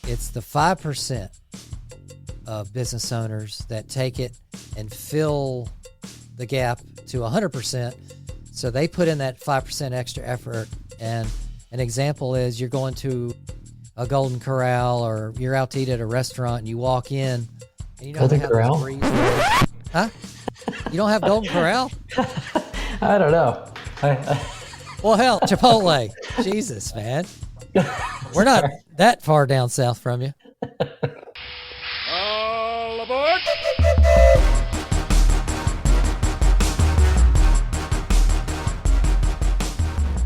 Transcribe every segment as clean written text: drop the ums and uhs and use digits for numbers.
It's the 5% of business owners that take it and fill the gap to 100%. So they put in that 5% extra effort. And an example is you're going to a Golden Corral or you're out to eat at a restaurant and you walk in and you know Golden how Corral? those huh? You don't have Golden Corral? I don't know. Well, hell, Chipotle. Jesus, man. We're not that far down south from you. All aboard!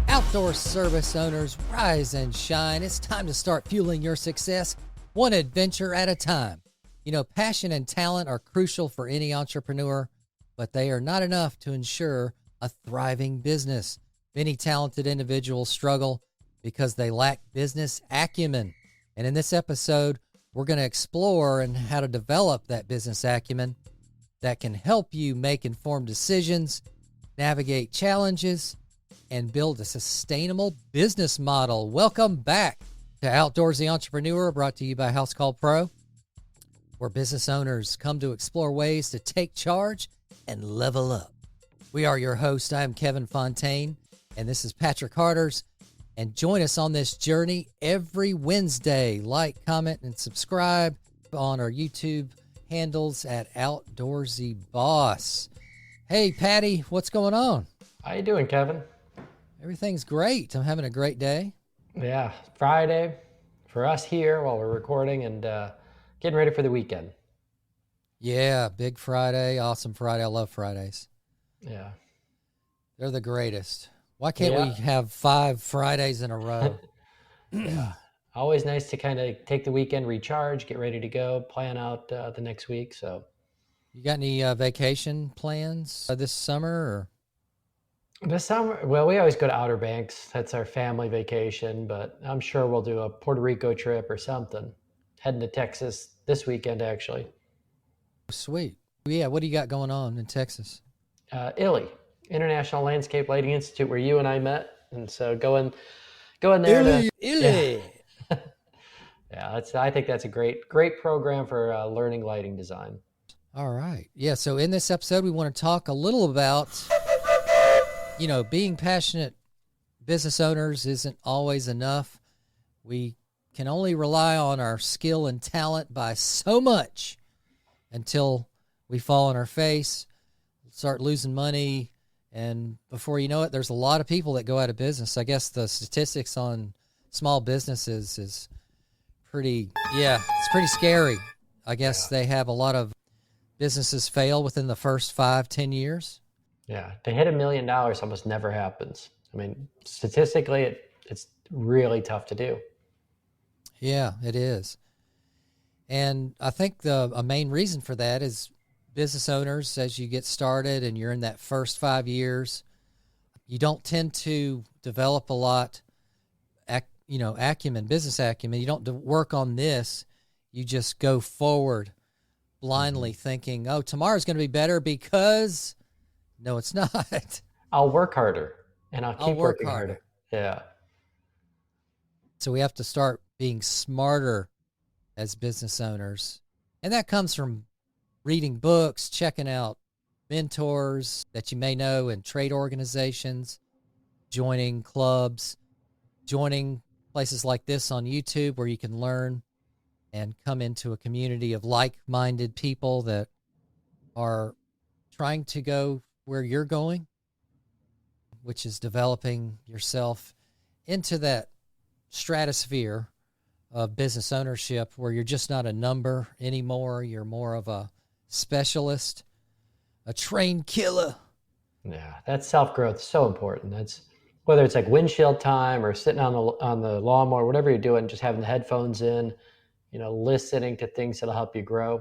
Outdoor service owners, rise and shine. It's time to start fueling your success, one adventure at a time. You know, passion and talent are crucial for any entrepreneur, but they are not enough to ensure a thriving business. Many talented individuals struggle because they lack business acumen. And in this episode, we're going to explore and how to develop that business acumen that can help you make informed decisions, navigate challenges, and build a sustainable business model. Welcome back to Outdoorsy Entrepreneur, brought to you by House Call Pro, where business owners come to explore ways to take charge and level up. We are your host. I am Kevin Fontaine, and this is Patrick Harders. And join us on this journey every Wednesday. Like, comment, and subscribe on our YouTube handles at Outdoorsy Boss. Hey, Patty, what's going on? How you doing, Kevin? Everything's great. I'm having a great day. Yeah, Friday for us here while we're recording and getting ready for the weekend. Yeah, big Friday, awesome Friday. I love Fridays. Yeah. They're the greatest. Why can't we have 5 Fridays in a row? Yeah. Always nice to kind of take the weekend, recharge, get ready to go, plan out the next week. So, you got any vacation plans this summer? Or? This summer, well, we always go to Outer Banks. That's our family vacation, but I'm sure we'll do a Puerto Rico trip or something. Heading to Texas this weekend, actually. Sweet. Yeah, what do you got going on in Texas? ILLI, International Landscape Lighting Institute, where you and I met. And so going there. ILLI. Yeah, I think that's a great program for learning lighting design. All right. Yeah, so in this episode, we want to talk a little about, being passionate business owners isn't always enough. We can only rely on our skill and talent by so much until we fall on our face, start losing money, and before you know it, there's a lot of people that go out of business. I guess the statistics on small businesses is it's pretty scary. I guess they have a lot of businesses fail within the first 5-10 years. Yeah, to hit $1 million almost never happens. I mean, statistically, it's really tough to do. Yeah, it is. And I think a main reason for that is business owners, as you get started and you're in that first 5 years, you don't tend to develop a lot, business acumen. You don't work on this. You just go forward blindly thinking, oh, tomorrow's going to be better because... No, it's not. I'll work harder, and I'll keep working harder. Yeah. So we have to start being smarter as business owners. And that comes from reading books, checking out mentors that you may know in trade organizations, joining clubs, joining places like this on YouTube where you can learn and come into a community of like-minded people that are trying to go where you're going, which is developing yourself into that stratosphere of business ownership where you're just not a number anymore. You're more of a specialist, a trained killer. Yeah, that self-growth is so important. That's whether it's like windshield time or sitting on the lawnmower, whatever you're doing, just having the headphones in, listening to things that'll help you grow,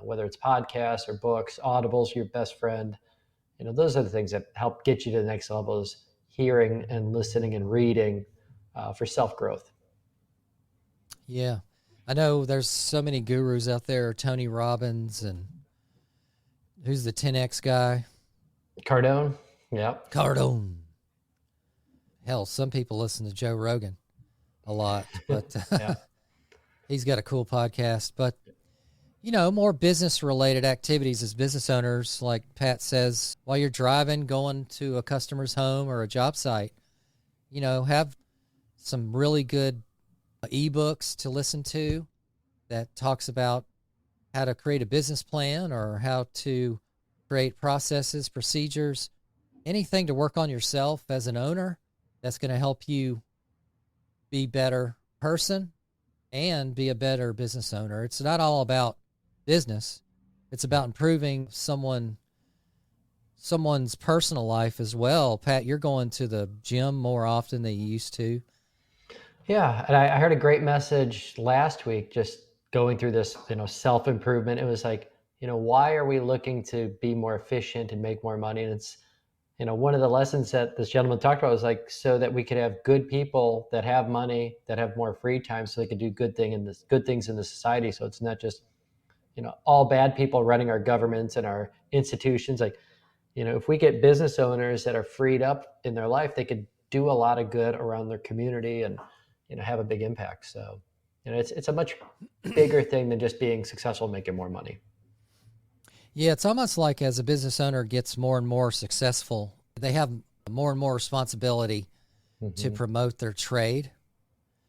whether it's podcasts or books, Audible's your best friend. Those are the things that help get you to the next level, is hearing and listening and reading for self-growth. Yeah. I know there's so many gurus out there, Tony Robbins, and who's the 10X guy? Cardone. Yeah. Cardone. Hell, some people listen to Joe Rogan a lot, but yeah. He's got a cool podcast. But, more business related activities as business owners, like Pat says, while you're driving, going to a customer's home or a job site, have some really good ebooks to listen to that talks about how to create a business plan or how to create processes, procedures, anything to work on yourself as an owner that's going to help you be a better person and be a better business owner. It's not all about business. It's about improving someone's personal life as well. Pat, you're going to the gym more often than you used to. Yeah, and I heard a great message last week, just going through this, self-improvement. It was like, why are we looking to be more efficient and make more money? And it's, one of the lessons that this gentleman talked about was like, so that we could have good people that have money, that have more free time, so they could do good things in the society. So it's not just, all bad people running our governments and our institutions. Like, if we get business owners that are freed up in their life, they could do a lot of good around their community and, have a big impact. So, it's a much bigger thing than just being successful and making more money. Yeah, it's almost like as a business owner gets more and more successful, they have more and more responsibility to promote their trade.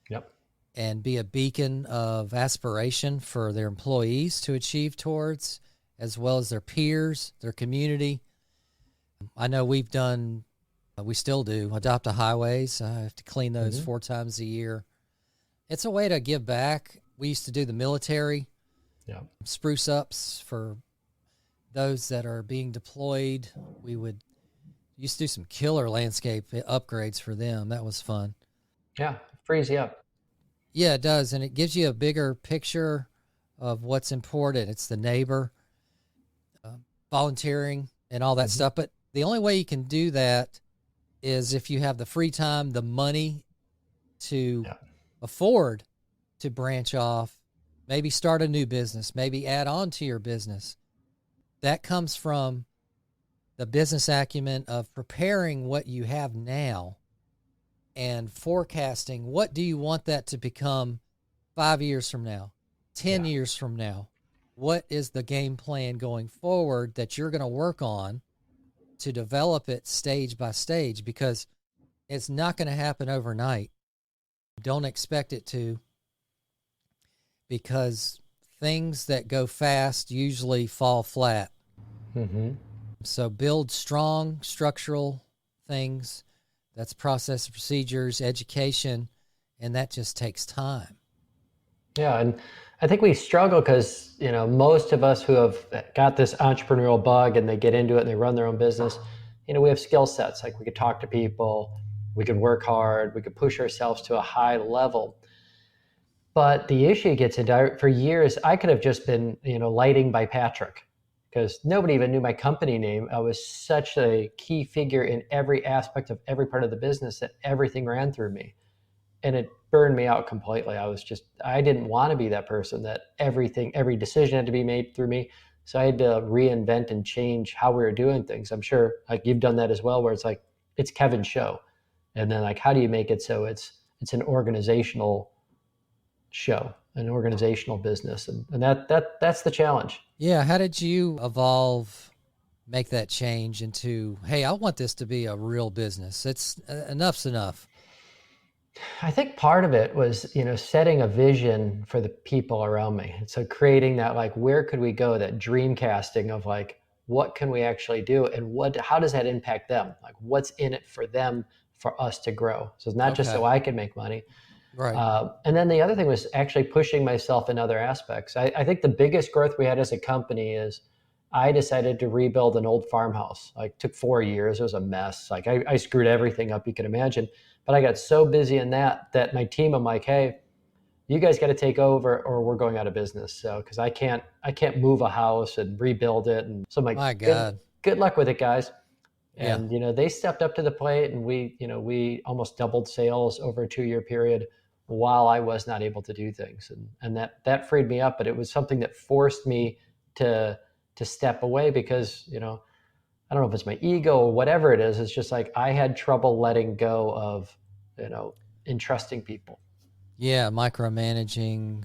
Yep. And be a beacon of aspiration for their employees to achieve towards, as well as their peers, their community. I know we still do, adopt a highways. I have to clean those 4 times a year. It's a way to give back. We used to do the military, spruce ups for those that are being deployed. We used to do some killer landscape upgrades for them. That was fun. Yeah, frees you up. Yeah, it does. And it gives you a bigger picture of what's important. It's the neighbor, volunteering, and all that stuff. But the only way you can do that is if you have the free time, the money to afford to branch off, maybe start a new business, maybe add on to your business. That comes from the business acumen of preparing what you have now and forecasting what do you want that to become 5 years from now, 10 years from now. What is the game plan going forward that you're going to work on to develop it stage by stage? Because it's not going to happen overnight. Don't expect it to, because things that go fast usually fall flat. So build strong structural things. That's process, procedures, education, and that just takes time. Yeah, and I think we struggle because, most of us who have got this entrepreneurial bug and they get into it and they run their own business, we have skill sets. Like we could talk to people, we could work hard, we could push ourselves to a high level. But the issue gets into, for years, I could have just been, lighting by Patrick, because nobody even knew my company name. I was such a key figure in every aspect of every part of the business that everything ran through me. And it burned me out completely. I didn't want to be that person that every decision had to be made through me. So I had to reinvent and change how we were doing things. I'm sure like you've done that as well, where it's like, it's Kevin's show. And then like, how do you make it so it's an organizational show, an organizational business? And that's the challenge. Yeah. How did you evolve, make that change into, hey, I want this to be a real business? It's enough's enough. I think part of it was, setting a vision for the people around me. And so creating that, like, where could we go, that dream casting of like, what can we actually do? And how does that impact them? Like what's in it for them, for us to grow? So it's not just so I can make money. Right. And then the other thing was actually pushing myself in other aspects. I think the biggest growth we had as a company is I decided to rebuild an old farmhouse. Like took 4 years. It was a mess. Like I screwed everything up you can imagine. But I got so busy in that my team, I'm like, hey, you guys got to take over or we're going out of business. So, because I can't move a house and rebuild it. And so I'm like, my God, good luck with it, guys. Yeah. And, they stepped up to the plate and we almost doubled sales over a 2-year period while I was not able to do things. And that freed me up, but it was something that forced me to step away because, I don't know if it's my ego or whatever it is. It's just like I had trouble letting go of, entrusting people. Yeah, micromanaging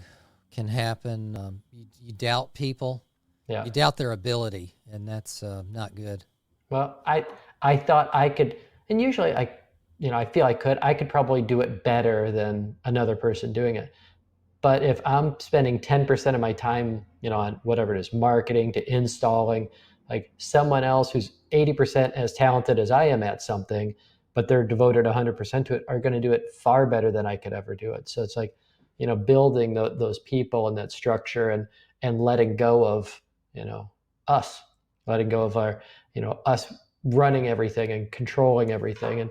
can happen. You doubt people, Yeah. you doubt their ability, and that's not good. Well, I thought I could, and usually I feel I could probably do it better than another person doing it. But if I'm spending 10% of my time, on whatever it is, marketing to installing, like someone else who's 80% as talented as I am at something, but they're devoted 100% to it, are going to do it far better than I could ever do it. So it's like, building those people and that structure, and letting go of, us, letting go of us running everything and controlling everything. And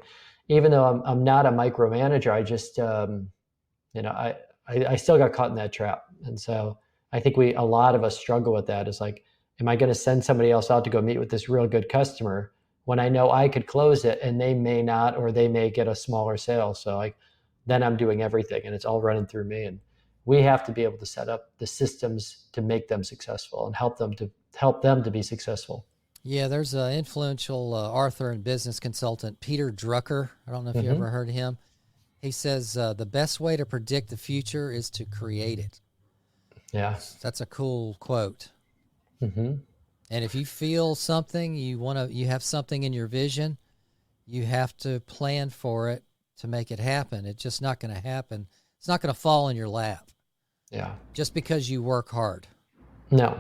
even though I'm not a micromanager, I just, you know, I still got caught in that trap. And so I think a lot of us struggle with that. Is like, am I going to send somebody else out to go meet with this real good customer when I know I could close it and they may not, or they may get a smaller sale? So like, then I'm doing everything and it's all running through me. And we have to be able to set up the systems to make them successful and help them to be successful. Yeah, there's an influential author and business consultant, Peter Drucker. I don't know if you Mm-hmm. ever heard of him. He says the best way to predict the future is to create it. Yeah. That's a cool quote. Mm-hmm. And if you feel something, you have something in your vision, you have to plan for it to make it happen. It's just not going to happen. It's not going to fall in your lap. Yeah. Just because you work hard. No.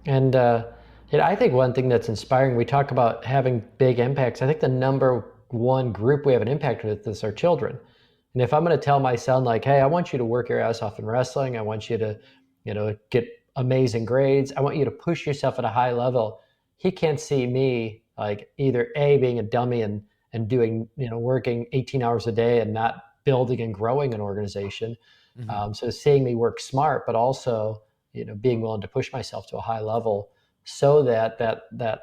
And I think one thing that's inspiring, we talk about having big impacts. I think the number one group we have an impact with is our children. And if I'm going to tell my son, like, hey, I want you to work your ass off in wrestling, I want you to, get amazing grades, I want you to push yourself at a high level, he can't see me like either A, being a dummy and doing, working 18 hours a day and not building and growing an organization. Mm-hmm. So seeing me work smart, but also, being willing to push myself to a high level, so that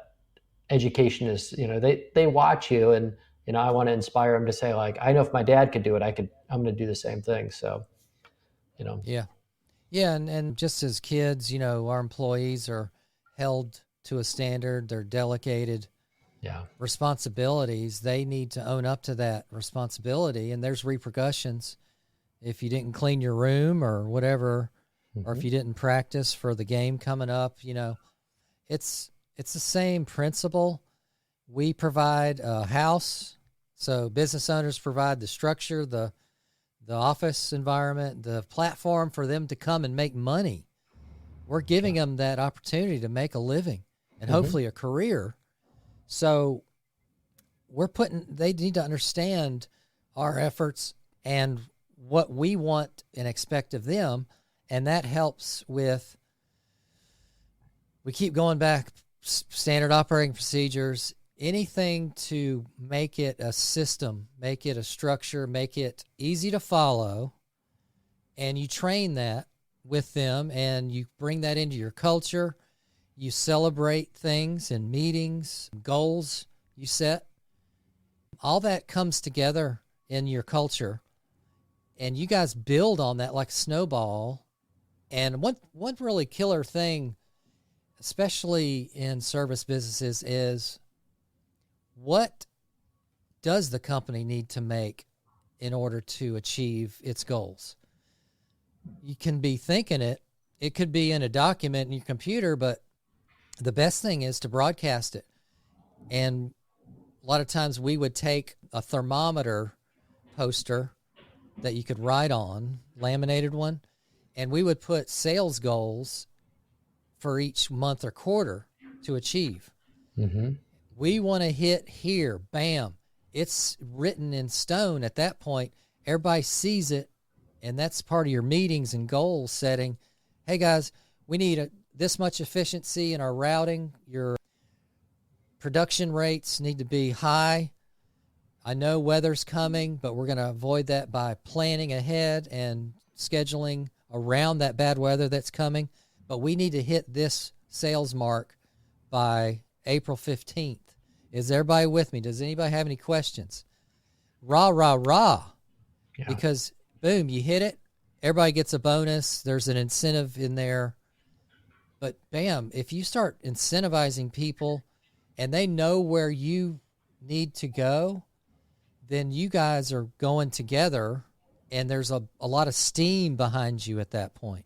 education is, they watch you. And I want to inspire them to say, like, I know if my dad could do it, I'm going to do the same thing. So Yeah. Yeah, and just as kids, our employees are held to a standard. They're delegated yeah. responsibilities. They need to own up to that responsibility, and there's repercussions if you didn't clean your room or whatever, or if Mm-hmm. you didn't practice for the game coming up. It's the same principle. We provide a house, so business owners provide the structure, the office environment, the platform for them to come and make money. We're giving them that opportunity to make a living and Mm-hmm. hopefully a career. So they need to understand our efforts and what we want and expect of them. And that helps with, we keep going back, standard operating procedures, anything to make it a system, make it a structure, make it easy to follow. And you train that with them and you bring that into your culture. You celebrate things and meetings, goals you set. All that comes together in your culture. And you guys build on that like a snowball. And one really killer thing, especially in service businesses, is what does the company need to make in order to achieve its goals? You can be thinking it could be in a document in your computer, but the best thing is to broadcast it. And a lot of times we would take a thermometer poster that you could write on, laminated one, and we would put sales goals for each month or quarter to achieve. Mm-hmm. We want to hit here, bam. It's written in stone at that point. Everybody sees it, and that's part of your meetings and goal setting. Hey, guys, we need this much efficiency in our routing. Your production rates need to be high. I know weather's coming, but we're going to avoid that by planning ahead and scheduling around that bad weather that's coming. But we need to hit this sales mark by April 15th. Is everybody with me? Does anybody have any questions? Rah, rah, rah. Yeah. Because, boom, you hit it. Everybody gets a bonus. There's an incentive in there. But, bam, if you start incentivizing people and they know where you need to go, then you guys are going together, and there's a lot of steam behind you at that point.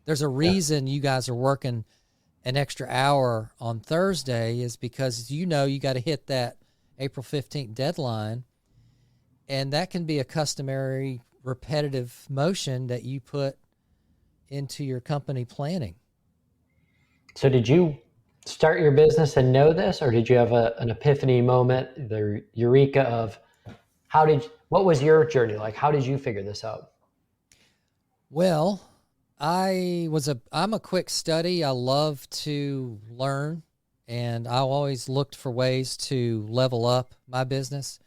There's a reason you guys are working an extra hour on Thursday is because you got to hit that April 15th deadline, and that can be a customary repetitive motion that you put into your company planning. So did you start your business and know this, or did you have an epiphany moment, the eureka of what was your journey like? How did you figure this out? Well, I'm a quick study. I love to learn, and I always looked for ways to level up my business.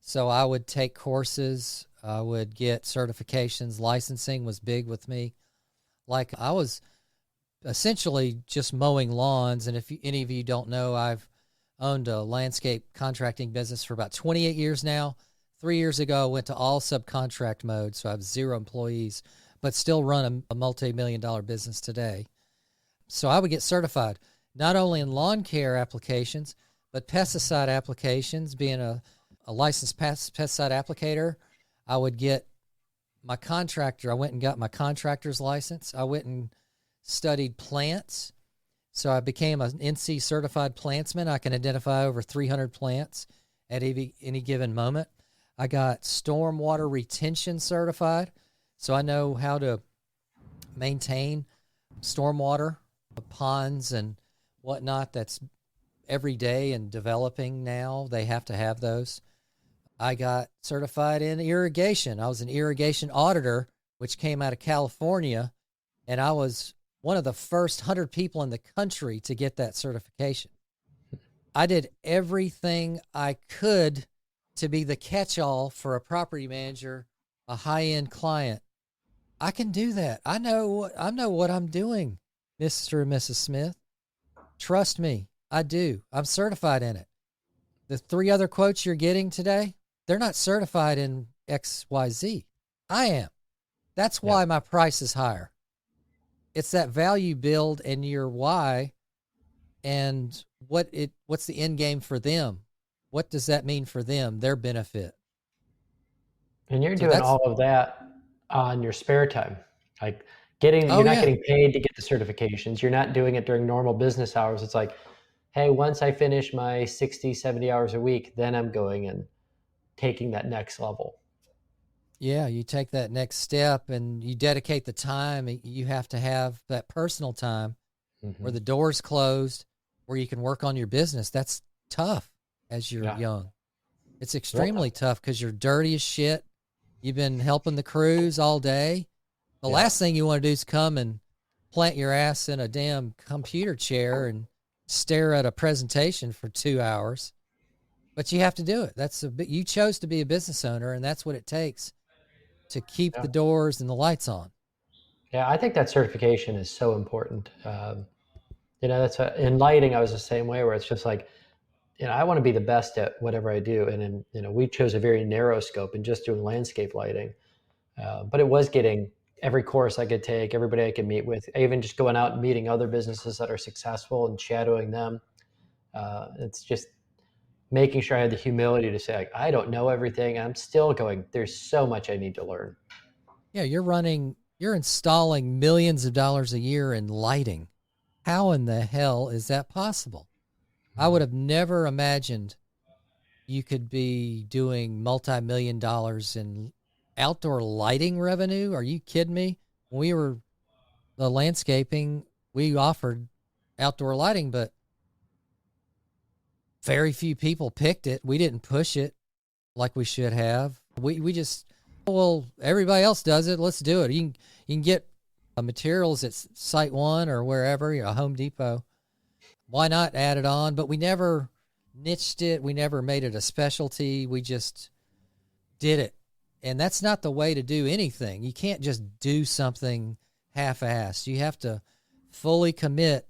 So I would take courses, I would get certifications. Licensing was big with me. Like, I was essentially just mowing lawns. And if any of you don't know, I've owned a landscape contracting business for about 28 years now. 3 years ago, I went to all subcontract mode, so I have 0 employees, but still run a multi-million-dollar business today. So I would get certified, not only in lawn care applications, but pesticide applications. Being a licensed pesticide applicator, I would get my contractor. I went and got my contractor's license. I went and studied plants. So I became an NC certified plantsman. I can identify over 300 plants at any given moment. I got stormwater retention certified. So I know how to maintain stormwater, ponds and whatnot. That's every day and developing now. They have to have those. I got certified in irrigation. I was an irrigation auditor, which came out of California, and I was one of the first 100 people in the country to get that certification. I did everything I could to be the catch-all for a property manager, a high-end client. I can do that. I know what I'm doing, Mr. and Mrs. Smith. Trust me, I do. I'm certified in it. The 3 other quotes you're getting today, they're not certified in XYZ. I am. That's why my price is higher. It's that value build and your why and what's the end game for them. What does that mean for them, their benefit? And you're doing all of that on your spare time. Like you're not getting paid to get the certifications. You're not doing it during normal business hours. It's like, hey, once I finish my 60, 70 hours a week, then I'm going and taking that next level. Yeah, you take that next step and you dedicate the time. You have to have that personal time where the door's closed, where you can work on your business. That's tough as you're young. It's extremely tough because you're dirty as shit. You've been helping the crews all day. The last thing you want to do is come and plant your ass in a damn computer chair and stare at a presentation for 2 hours. But you have to do it. You chose to be a business owner, and that's what it takes to keep the doors and the lights on. Yeah, I think that certification is so important. In lighting, I was the same way, where it's just like, I want to be the best at whatever I do. And then, we chose a very narrow scope and just doing landscape lighting. But it was getting every course I could take, everybody I could meet with, even just going out and meeting other businesses that are successful and shadowing them. It's just making sure I had the humility to say, like, I don't know everything. I'm still going, there's so much I need to learn. Yeah, you're installing millions of dollars a year in lighting. How in the hell is that possible? I would have never imagined you could be doing multi-million dollars in outdoor lighting revenue. Are you kidding me? When we were the landscaping, we offered outdoor lighting, but very few people picked it. We didn't push it like we should have. We just, well, everybody else does it. Let's do it. You can get materials at Site One or wherever, a Home Depot. Why not add it on? But we never niched it. We never made it a specialty. We just did it. And that's not the way to do anything. You can't just do something half-assed. You have to fully commit.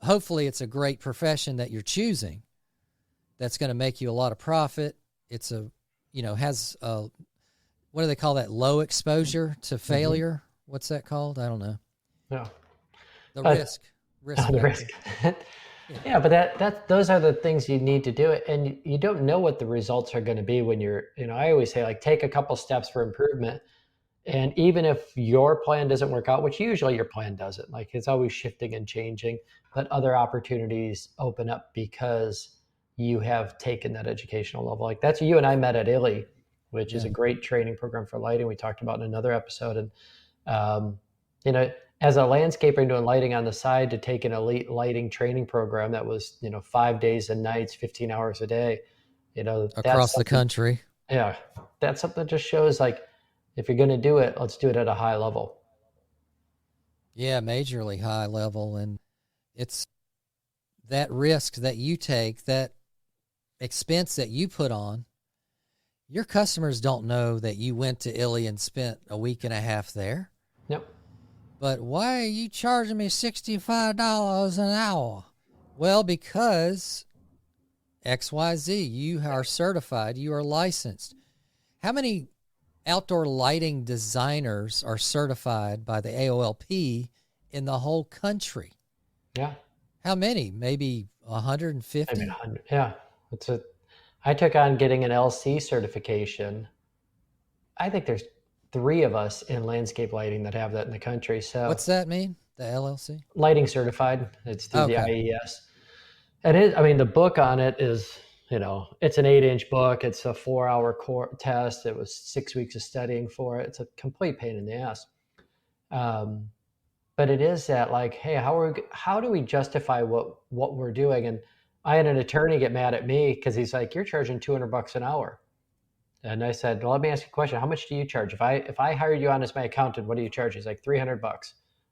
Hopefully it's a great profession that you're choosing that's going to make you a lot of profit. It's has a, what do they call that? Low exposure to failure. What's that called? I don't know. Yeah. The risk. The risk. Yeah, but those are the things you need to do it. And you don't know what the results are going to be when you're, I always say, like, take a couple steps for improvement. And even if your plan doesn't work out, which usually your plan doesn't, like it's always shifting and changing, but other opportunities open up because you have taken that educational level. Like that's you and I met at ILI, which is Yeah. a great training program for lighting. We talked about in another episode. And, um, you know, as a landscaper and doing lighting on the side, to take an elite lighting training program that was, 5 days and nights, 15 hours a day, that's Across the something, country. yeah, that's something that just shows like, if you're going to do it, let's do it at a high level. Yeah, majorly high level. And it's that risk that you take, that expense that you put on. Your customers don't know that you went to ILI and spent a week and a half there. Yep. But why are you charging me $65 an hour? Well, because XYZ, you are certified, you are licensed. How many outdoor lighting designers are certified by the AOLP in the whole country? Yeah. How many? Maybe I mean, 150? 100. Yeah. I took on getting an LC certification. I think there's 3 of us in landscape lighting that have that in the country. So What's that mean? The LLC? lighting certified, it's through the Okay. IES. And I mean, the book on it is, it's an 8-inch book. It's a 4-hour test. It was 6 weeks of studying for it. It's a complete pain in the ass. Um, but it is that like, hey, how do we justify what we're doing? And I had an attorney get mad at me because he's like, you're charging $200 an hour. And I said, well, let me ask you a question. How much do you charge? If I hired you on as my accountant, what do you charge? He's like, $300. I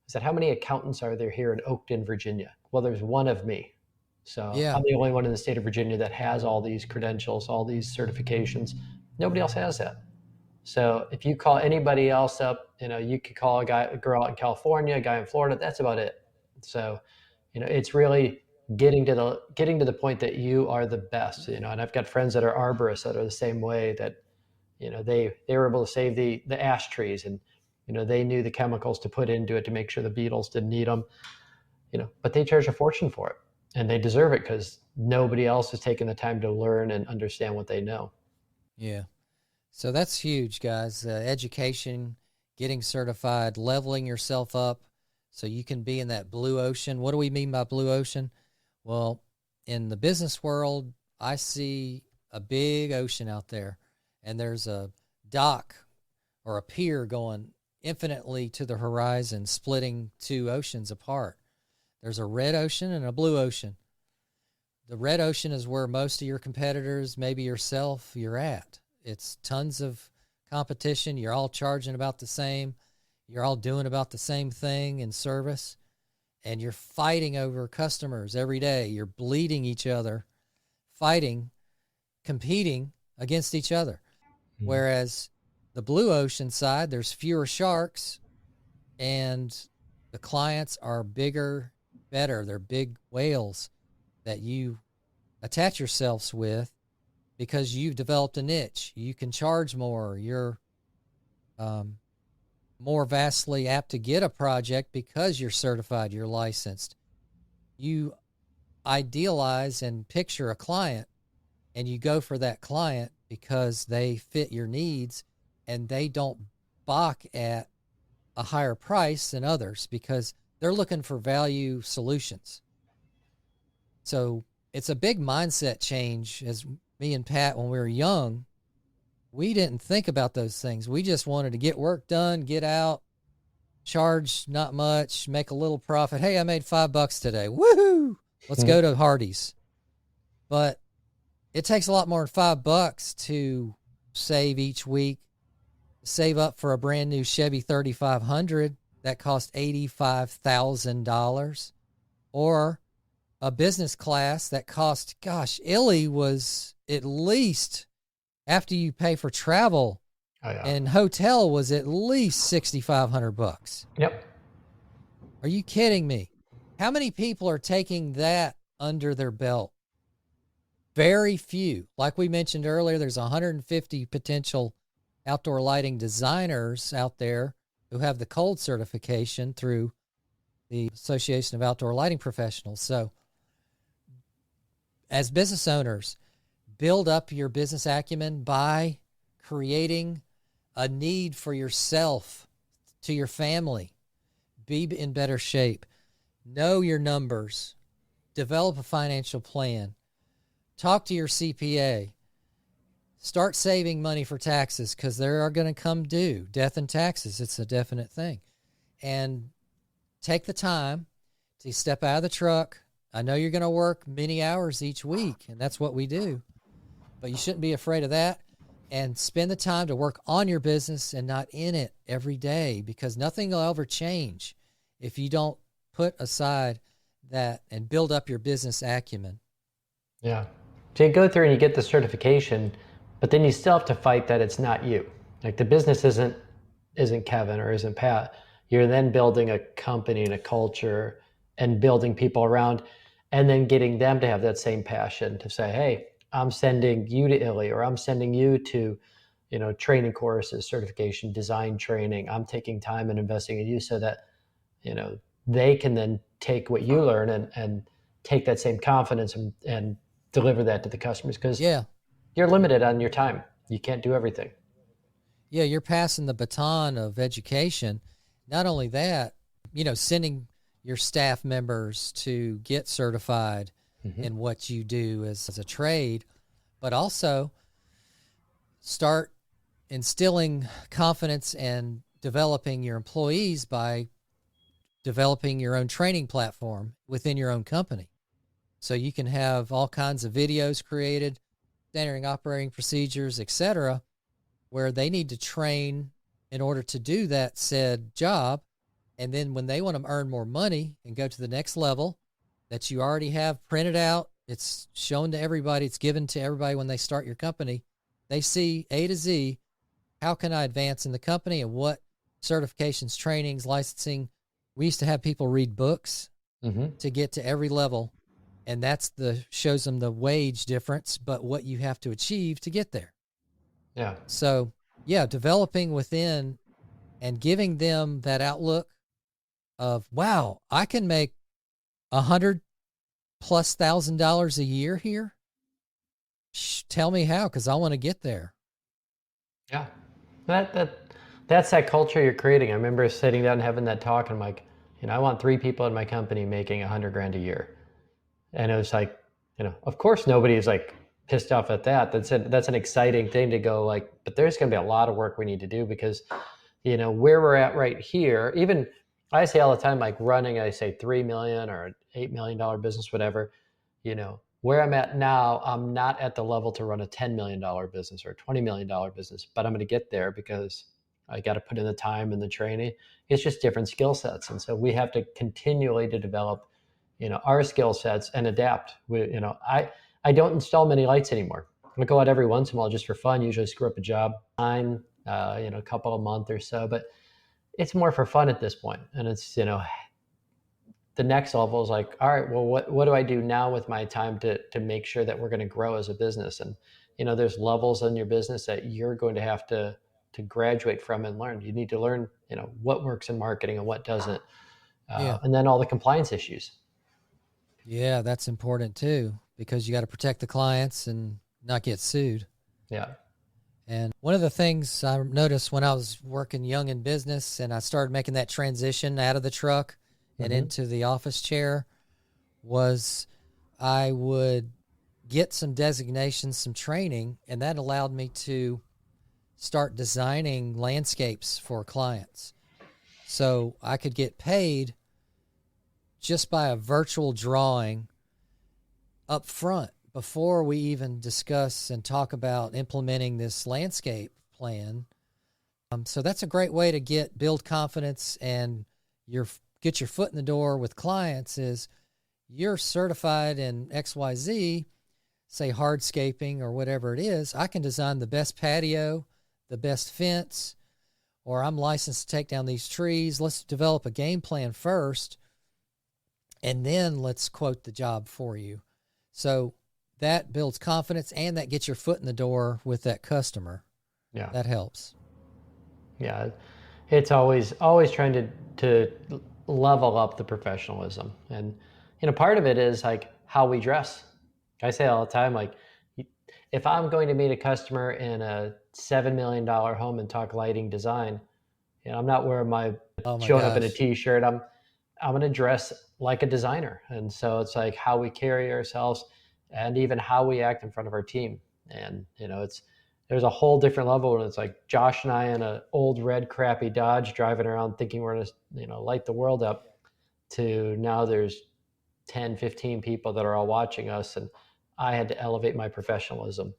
said, how many accountants are there here in Oakton, Virginia? Well, there's one of me. So Yeah. I'm the only one in the state of Virginia that has all these credentials, all these certifications. Nobody else has that. So if you call anybody else up, you could call a girl out in California, a guy in Florida. That's about it. So, it's really getting to the point that you are the best. And I've got friends that are arborists that are the same way. That they were able to save the ash trees, and they knew the chemicals to put into it to make sure the beetles didn't eat them. But they charge a fortune for it, and they deserve it because nobody else has taken the time to learn and understand what they know. Yeah. So that's huge, guys. Education, getting certified, leveling yourself up so you can be in that blue ocean. What do we mean by blue ocean? Well, in the business world, I see a big ocean out there, and there's a dock or a pier going infinitely to the horizon, splitting two oceans apart. There's a red ocean and a blue ocean. The red ocean is where most of your competitors, maybe yourself, you're at. It's tons of competition. You're all charging about the same. You're all doing about the same thing in service. And you're fighting over customers every day. You're bleeding each other, fighting, competing against each other. Mm-hmm. Whereas the blue ocean side, there's fewer sharks and the clients are bigger, better. They're big whales that you attach yourselves with because you've developed a niche. You can charge more. You're more vastly apt to get a project because you're certified, you're licensed. You idealize and picture a client, and you go for that client because they fit your needs and they don't balk at a higher price than others because they're looking for value solutions. So it's a big mindset change. As me and Pat, when we were young, we didn't think about those things. We just wanted to get work done, get out, charge not much, make a little profit. Hey, I made $5 today. Woohoo! Let's go to Hardee's. But it takes a lot more than $5 to save each week. Save up for a brand new Chevy 3500 that cost $85,000, or a business class that cost, ILI was at least, after you pay for travel and hotel, was at least $6,500. Yep. Are you kidding me? How many people are taking that under their belt? Very few. Like we mentioned earlier, there's 150 potential outdoor lighting designers out there who have the cold certification through the Association of Outdoor Lighting Professionals. So as business owners, build up your business acumen by creating a need for yourself, to your family. Be in better shape. Know your numbers. Develop a financial plan. Talk to your CPA. Start saving money for taxes because they are going to come due. Death and taxes, it's a definite thing. And take the time to step out of the truck. I know you're going to work many hours each week, and that's what we do. But you shouldn't be afraid of that. And spend the time to work on your business and not in it every day, because nothing will ever change if you don't put aside that and build up your business acumen. Yeah. So you go through and you get the certification, but then you still have to fight that it's not you. Like the business isn't Kevin or isn't Pat. You're then building a company and a culture and building people around, and then getting them to have that same passion to say, hey, I'm sending you to Italy, or I'm sending you to, training courses, certification, design training. I'm taking time and investing in you so that, they can then take what you learn and take that same confidence and deliver that to the customers, because Yeah. you're limited on your time. You can't do everything. Yeah, you're passing the baton of education. Not only that, sending your staff members to get certified in what you do as a trade, but also start instilling confidence and developing your employees by developing your own training platform within your own company. So you can have all kinds of videos created, standard operating procedures, etc., where they need to train in order to do that said job. And then when they want to earn more money and go to the next level, that you already have printed out, it's shown to everybody, it's given to everybody when they start your company. They see A to Z, how can I advance in the company and what certifications, trainings, licensing. We used to have people read books to get to every level, and that's shows them the wage difference, but what you have to achieve to get there. Yeah. So, yeah, developing within and giving them that outlook of, wow, I can make $100,000+ a year here. Tell me how, because I want to get there. Yeah. That's that culture you're creating. I remember sitting down and having that talk, and I'm like, I want 3 people in my company making $100,000 a year. And it was like, of course nobody is like pissed off at that. That's an exciting thing to go like, but there's going to be a lot of work we need to do, because, where we're at right here, even I say all the time, like running, I say 3 million or $8 million business, whatever, where I'm at now, I'm not at the level to run a $10 million business or a $20 million business, but I'm going to get there because I got to put in the time and the training. It's just different skill sets. And so we have to continually to develop, our skill sets and adapt. I don't install many lights anymore. I go out every once in a while just for fun, usually screw up a job, a couple of months or so, but it's more for fun at this point. And it's, the next level is like, all right, well, what do I do now with my time to make sure that we're going to grow as a business? And, there's levels in your business that you're going to have to graduate from and learn. You need to learn, what works in marketing and what doesn't. And then all the compliance issues. Yeah, that's important too, because you got to protect the clients and not get sued. Yeah. And one of the things I noticed when I was working young in business and I started making that transition out of the truck and into the office chair was I would get some designations, some training, and that allowed me to start designing landscapes for clients. So I could get paid just by a virtual drawing up front before we even discuss and talk about implementing this landscape plan. So that's a great way to build confidence and get your foot in the door with clients. Is you're certified in XYZ, say hardscaping or whatever it is. I can design the best patio, the best fence, or I'm licensed to take down these trees. Let's develop a game plan first, and then let's quote the job for you. So that builds confidence, and that gets your foot in the door with that customer. Yeah. That helps. Yeah. It's always trying to level up the professionalism. And, part of it is like how we dress. I say all the time, like, if I'm going to meet a customer in a $7 million home and talk lighting design. I'm not wearing my Oh my showing up in a gosh. t-shirt. I'm going to dress like a designer. And so it's like how we carry ourselves and even how we act in front of our team. And, there's a whole different level when it's like Josh and I in an old red crappy Dodge driving around thinking we're going to, light the world up, to now there's 10, 15 people that are all watching us. And I had to elevate my professionalism.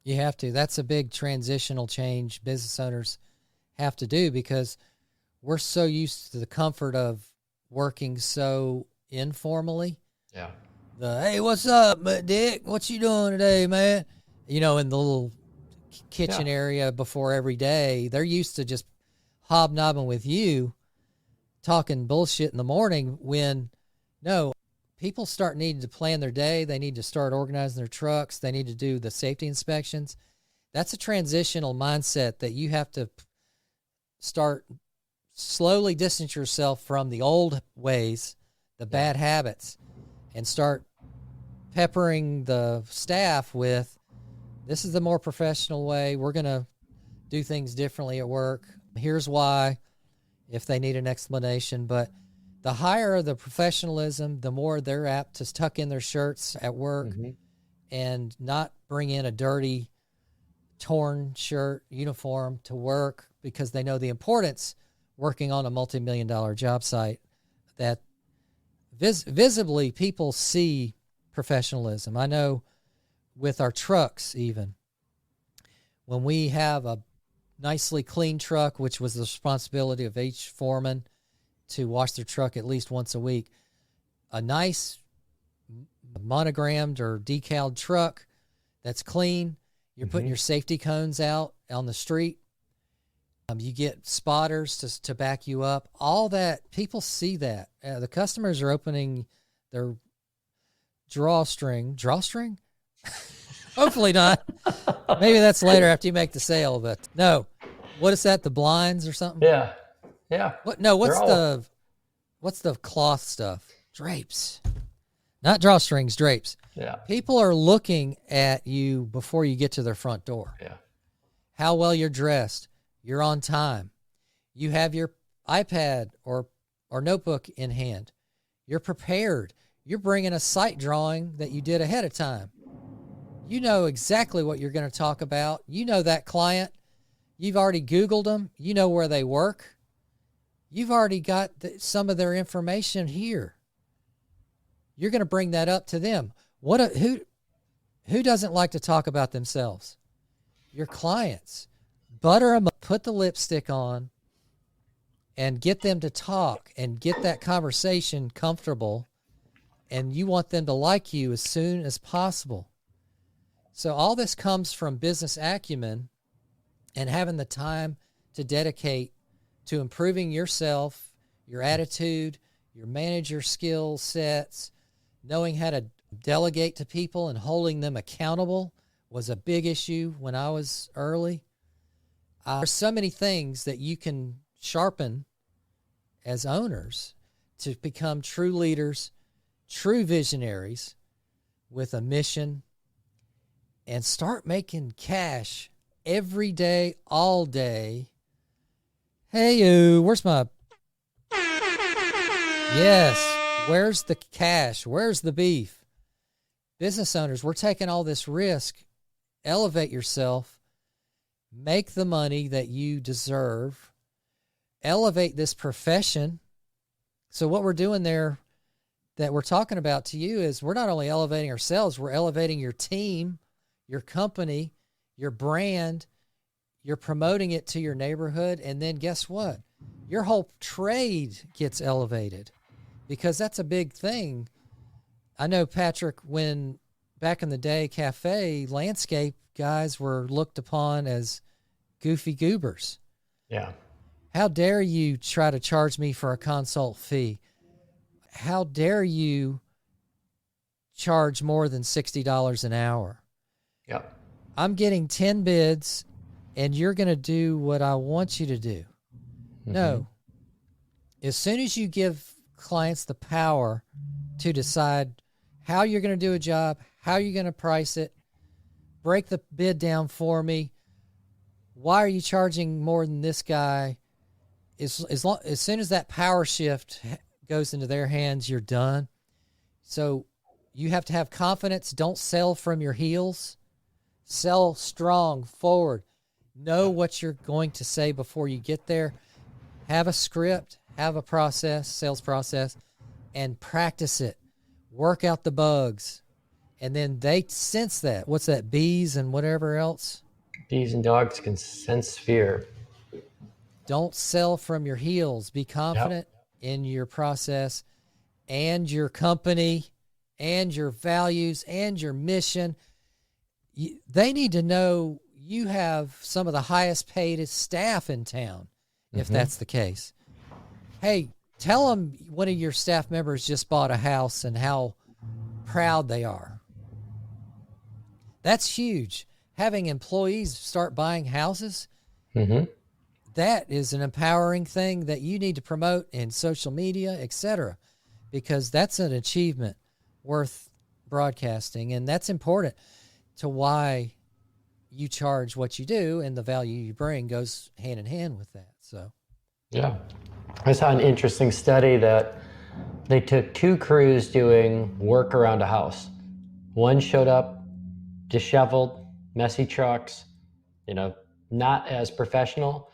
You have to. That's a big transitional change business owners have to do, because we're so used to the comfort of working so informally. Yeah. Hey, what's up, Dick? What you doing today, man? In the little kitchen area before every day. They're used to just hobnobbing with you, talking bullshit in the morning, when no, people start needing to plan their day. They need to start organizing their trucks. They need to do the safety inspections. That's a transitional mindset that you have to start slowly distance yourself from the old ways, the bad habits, and start peppering the staff with, this is the more professional way. We're going to do things differently at work. Here's why, if they need an explanation. But the higher the professionalism, the more they're apt to tuck in their shirts at work and not bring in a dirty, torn shirt uniform to work, because they know the importance working on a multi-million-dollar job site, that visibly people see professionalism. I know with our trucks, even when we have a nicely clean truck, which was the responsibility of each foreman to wash their truck at least once a week, a nice monogrammed or decaled truck that's clean, you're putting your safety cones out on the street. You get spotters to back you up. All that, people see that. The customers are opening their drawstring. Hopefully not. Maybe that's later after you make the sale. But no, what is that? The blinds or something? Yeah. What? No. What's the cloth stuff? Drapes, not drawstrings. Drapes. Yeah. People are looking at you before you get to their front door. Yeah. How well you're dressed. You're on time. You have your iPad or notebook in hand. You're prepared. You're bringing a site drawing that you did ahead of time. You know exactly what you're going to talk about. You know that client. You've already Googled them. You know where they work. You've already got some of their information here. You're going to bring that up to them. Who doesn't like to talk about themselves? Your clients. Butter them up, put the lipstick on, and get them to talk and get that conversation comfortable. And you want them to like you as soon as possible. So all this comes from business acumen and having the time to dedicate to improving yourself, your attitude, your manager skill sets. Knowing how to delegate to people and holding them accountable was a big issue when I was early. There's so many things that you can sharpen as owners to become true leaders, true visionaries with a mission, and start making cash every day, all day. Hey, where's my... Yes, where's the cash? Where's the beef? Business owners, we're taking all this risk. Elevate yourself. Make the money that you deserve. Elevate this profession. So what we're doing there that we're talking about to you is we're not only elevating ourselves, we're elevating your team, your company, your brand. You're promoting it to your neighborhood. And then guess what? Your whole trade gets elevated, because that's a big thing. I know, Patrick, when back in the day, cafe landscape guys were looked upon as goofy goobers. Yeah. How dare you try to charge me for a consult fee? How dare you charge more than $60 an hour? Yeah. I'm getting 10 bids and you're going to do what I want you to do. No. As soon as you give clients the power to decide how you're going to do a job, how you're going to price it, break the bid down for me, why are you charging more than this guy? As soon as that power shift goes into their hands, you're done. So you have to have confidence. Don't sell from your heels. Sell strong, forward. Know what you're going to say before you get there. Have a script, have a process, sales process, and practice it. Work out the bugs. And then they sense that. What's that? Bees and whatever else? Bees and dogs can sense fear. Don't sell from your heels. Be Yep. confident in your process and your company and your values and your mission. They need to know you have some of the highest paid staff in town, if that's the case. Hey, tell them one of your staff members just bought a house and how proud they are. That's huge. Having employees start buying houses, that is an empowering thing that you need to promote in social media, etc., because that's an achievement worth broadcasting, and that's important to why you charge what you do, and the value you bring goes hand in hand with that. So, yeah. I saw an interesting study that they took two crews doing work around a house. One showed up disheveled, messy trucks, not as professional.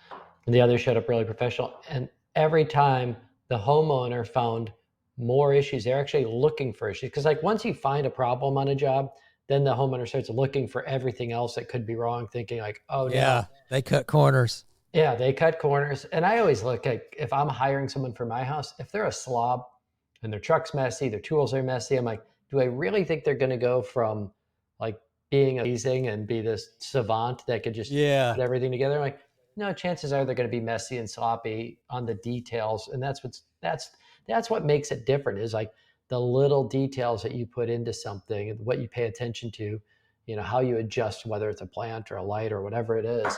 And the other showed up really professional. And every time the homeowner found more issues, they're actually looking for issues. Because like once you find a problem on a job, then the homeowner starts looking for everything else that could be wrong, thinking like, oh yeah, no. they cut corners. Yeah, they cut corners. And I always look at, if I'm hiring someone for my house, if they're a slob and their truck's messy, their tools are messy, I'm like, do I really think they're going to go from like being amazing and be this savant that could just Yeah. put everything together? I'm like, no, chances are they're going to be messy and sloppy on the details. And that's what makes it different, is like the little details that you put into something and what you pay attention to, how you adjust, whether it's a plant or a light or whatever it is,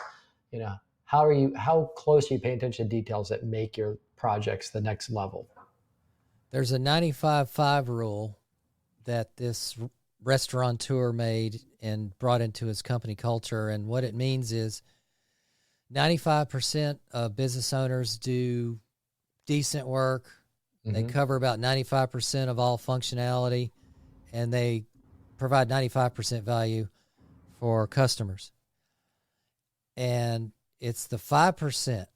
how close are you paying attention to details that make your projects the next level? There's a 95-5 rule that this restaurateur made and brought into his company culture. And what it means is 95% of business owners do decent work. They cover about 95% of all functionality, and they provide 95% value for customers. And it's the 5%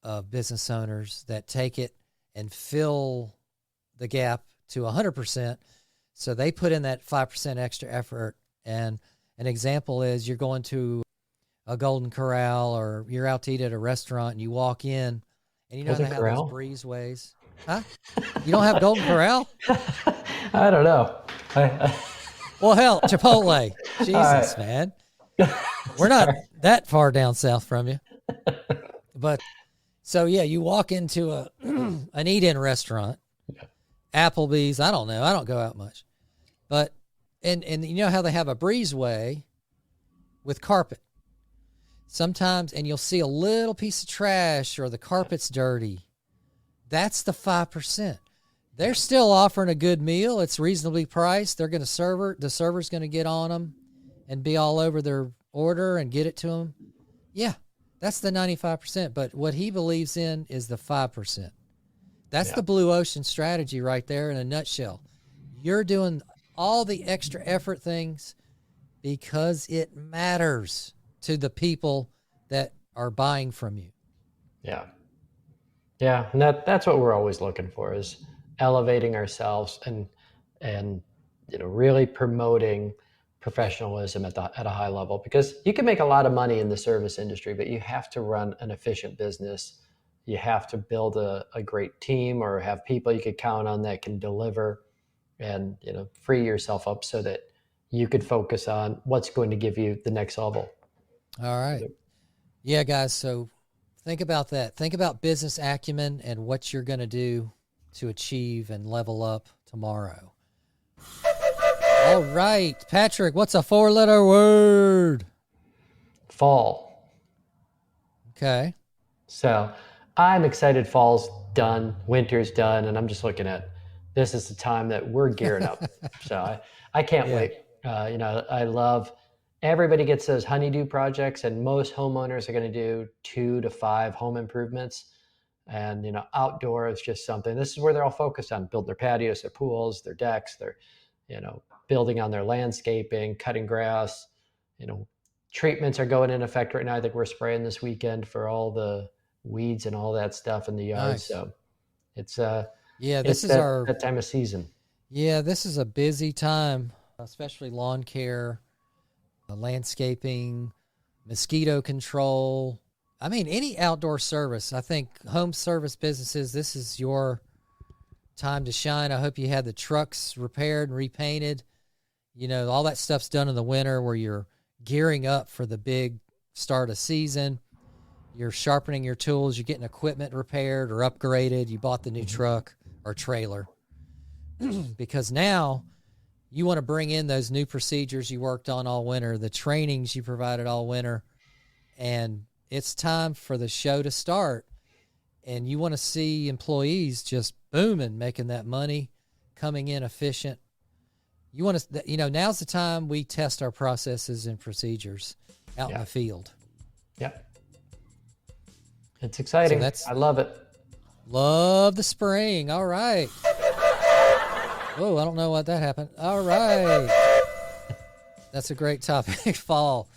of business owners that take it and fill the gap to 100%. So they put in that 5% extra effort. And an example is you're going to a Golden Corral or you're out to eat at a restaurant and you walk in and they have those breezeways. Huh? You don't have Golden Corral? I don't know. Well, hell, Chipotle. Jesus, man. We're not that far down south from you. But so, yeah, you walk into an eat-in restaurant, Applebee's. I don't know. I don't go out much. But, and you know how they have a breezeway with carpet. Sometimes, and you'll see a little piece of trash or the carpet's dirty. That's the 5%. They're still offering a good meal. It's reasonably priced. They're going to the server's going to get on them and be all over their order and get it to them. Yeah, that's the 95%. But what he believes in is the 5%. That's the blue ocean strategy right there in a nutshell. You're doing all the extra effort things because it matters to the people that are buying from you. Yeah. Yeah, and that's what we're always looking for, is elevating ourselves and really promoting professionalism at a high level, because you can make a lot of money in the service industry, but you have to run an efficient business. You have to build a great team or have people you could count on that can deliver, and free yourself up so that you could focus on what's going to give you the next level. All right. Yeah, guys. So think about that. Think about business acumen and what you're going to do to achieve and level up tomorrow. All right, Patrick, what's a 4-letter word? Fall. Okay. So I'm excited. Fall's done. Winter's done. And I'm just looking at, this is the time that we're gearing up. So I can't wait. I love everybody gets those honeydew projects, and most homeowners are going to do 2 to 5 home improvements. And outdoor is just something. This is where they're all focused on: building their patios, their pools, their decks, their building on their landscaping, cutting grass. Treatments are going in effect right now. I think we're spraying this weekend for all the weeds and all that stuff in the yard. Nice. So it's Yeah, it's that time of season. Yeah, this is a busy time, especially lawn care, landscaping, mosquito control. I mean, any outdoor service. I think home service businesses, this is your time to shine. I hope you had the trucks repaired and repainted. All that stuff's done in the winter where you're gearing up for the big start of season. You're sharpening your tools. You're getting equipment repaired or upgraded. You bought the new truck or trailer. Because now you want to bring in those new procedures you worked on all winter, the trainings you provided all winter, and it's time for the show to start. And you want to see employees just booming, making that money, coming in efficient. You want to, now's the time we test our processes and procedures out in the field. Yep. It's exciting. I love it. Love the spring. All right. Oh, I don't know what that happened. All right. That's a great topic. Fall.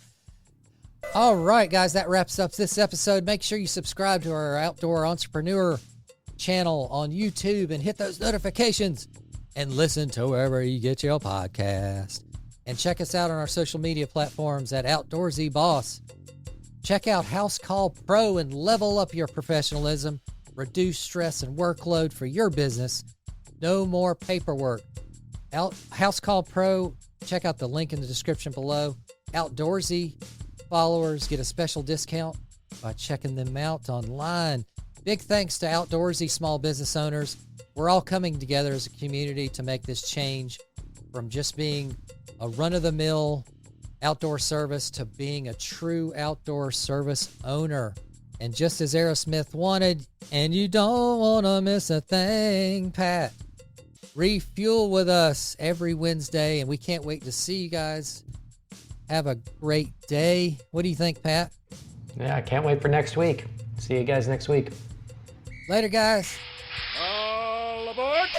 All right, guys, that wraps up this episode. Make sure you subscribe to our Outdoor Entrepreneur channel on YouTube and hit those notifications and listen to wherever you get your podcast. And check us out on our social media platforms at Outdoorsy Boss. Check out House Call Pro and level up your professionalism. Reduce stress and workload for your business. No more paperwork. House Call Pro, check out the link in the description below. Outdoorsy followers get a special discount by checking them out online. Big thanks to Outdoorsy small business owners. We're all coming together as a community to make this change from just being a run-of-the-mill outdoor service to being a true outdoor service owner. And just as Aerosmith wanted, and you don't want to miss a thing, Pat. Refuel with us every Wednesday, and we can't wait to see you guys. Have a great day. What do you think, Pat? Yeah, I can't wait for next week. See you guys next week. Later, guys. All aboard!